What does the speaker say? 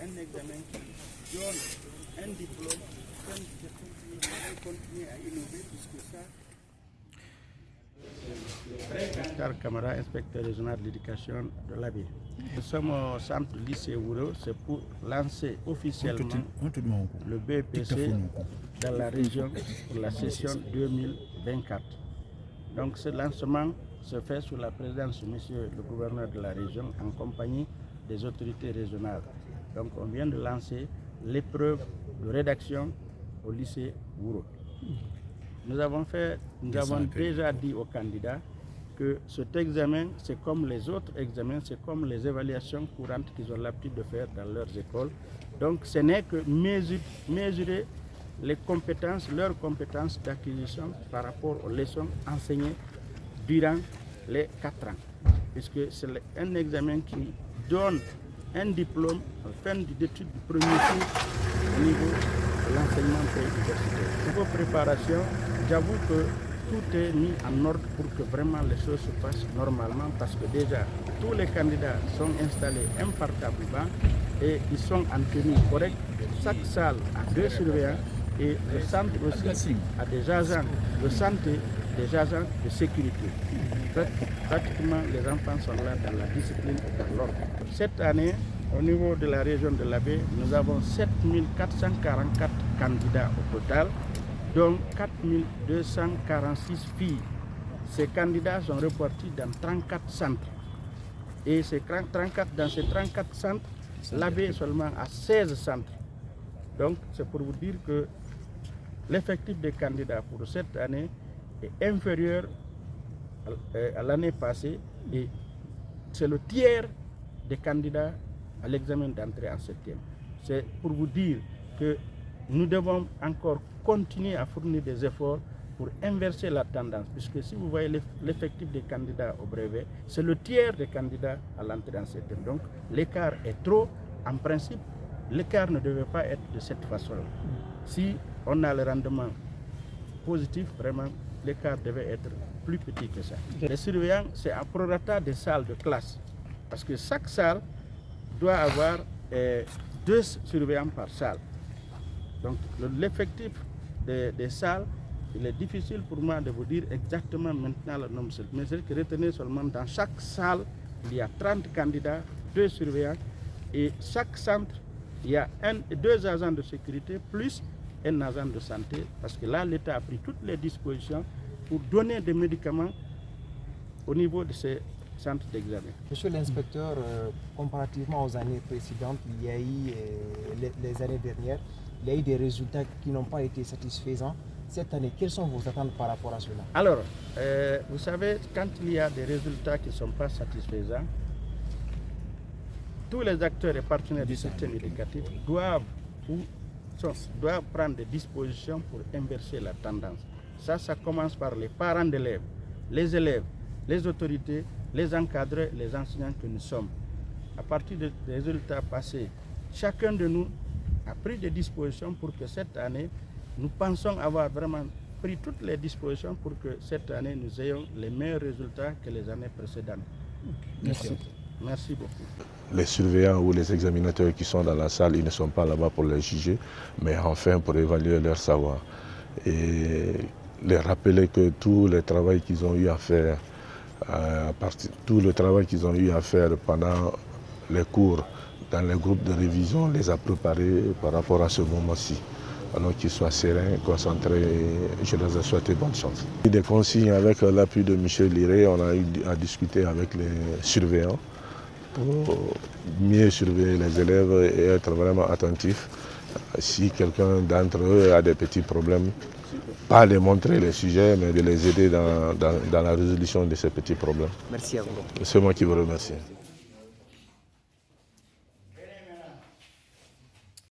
un examen qui donne un diplôme, continuer à innover puisque ça. Cher camarade inspecteur régional de l'éducation de l'Abbé. Nous sommes au centre du lycée Wouro, c'est pour lancer officiellement le BEPC dans la région pour la session 2024. Donc ce lancement se fait sous la présidence de monsieur le gouverneur de la région en compagnie des autorités régionales. Donc on vient de lancer l'épreuve de rédaction au lycée Wouro. Nous avons déjà dit aux candidats que cet examen, c'est comme les autres examens, c'est comme les évaluations courantes qu'ils ont l'habitude de faire dans leurs écoles. Donc ce n'est que mesurer les compétences, leurs compétences d'acquisition par rapport aux leçons enseignées durant les 4 ans. Puisque c'est un examen qui donne un diplôme en fin d'études du premier cours au niveau de l'enseignement préuniversitaire. Niveau préparation, j'avoue que tout est mis en ordre pour que vraiment les choses se passent normalement parce que déjà tous les candidats sont installés impartablement et ils sont en tenue correcte. Chaque salle a 2 surveillants et le centre aussi a des agents de santé, des agents de sécurité. Pratiquement les enfants sont là dans la discipline et dans l'ordre. Cette année, au niveau de la région de l'Abbé, nous avons 7444 candidats au total, dont 4246 filles. Ces candidats sont repartis dans 34 centres. Et dans ces 34 centres, l'Abbé est seulement à 16 centres. Donc c'est pour vous dire que l'effectif des candidats pour cette année est inférieur à l'année passée et c'est le tiers des candidats à l'examen d'entrée en septième. C'est pour vous dire que nous devons encore continuer à fournir des efforts pour inverser la tendance, puisque si vous voyez l'effectif des candidats au brevet, c'est le tiers des candidats à l'entrée en septième. Donc l'écart est trop. En principe, l'écart ne devait pas être de cette façon. Si on a le rendement positif, vraiment, l'écart devait être plus petit que ça. Les surveillants, c'est un prorata des salles de classe, parce que chaque salle doit avoir 2 surveillants par salle. Donc l'effectif des salles, il est difficile pour moi de vous dire exactement maintenant le nombre, mais c'est que retenez seulement dans chaque salle, il y a 30 candidats, 2 surveillants, et chaque centre, il y a 2 agents de sécurité plus un agent de santé, parce que là, l'État a pris toutes les dispositions pour donner des médicaments au niveau de ces centres d'examen. Monsieur l'inspecteur, comparativement aux années précédentes, il y a eu, les années dernières, il y a eu des résultats qui n'ont pas été satisfaisants. Cette année, quelles sont vos attentes par rapport à cela? Alors, vous savez, quand il y a des résultats qui ne sont pas satisfaisants, tous les acteurs et partenaires du système éducatif doivent prendre des dispositions pour inverser la tendance. Ça commence par les parents d'élèves, les autorités, les encadreurs, les enseignants que nous sommes. À partir des résultats passés, chacun de nous a pris des dispositions pour que cette année, nous pensons avoir vraiment pris toutes les dispositions pour que cette année, nous ayons les meilleurs résultats que les années précédentes. Merci. Merci beaucoup. Les surveillants ou les examinateurs qui sont dans la salle, ils ne sont pas là-bas pour les juger, mais enfin pour évaluer leur savoir. Et les rappeler que tout le travail qu'ils ont eu à faire, pendant les cours dans les groupes de révision, les a préparés par rapport à ce moment-ci. Alors qu'ils soient sereins, concentrés, et je leur ai souhaité bonne chance. Des consignes avec l'appui de Michel Liré, on a eu à discuter avec les surveillants pour mieux surveiller les élèves et être vraiment attentif. Si quelqu'un d'entre eux a des petits problèmes, pas les montrer les sujets, mais de les aider dans la résolution de ces petits problèmes. Merci à vous. C'est moi qui vous remercie.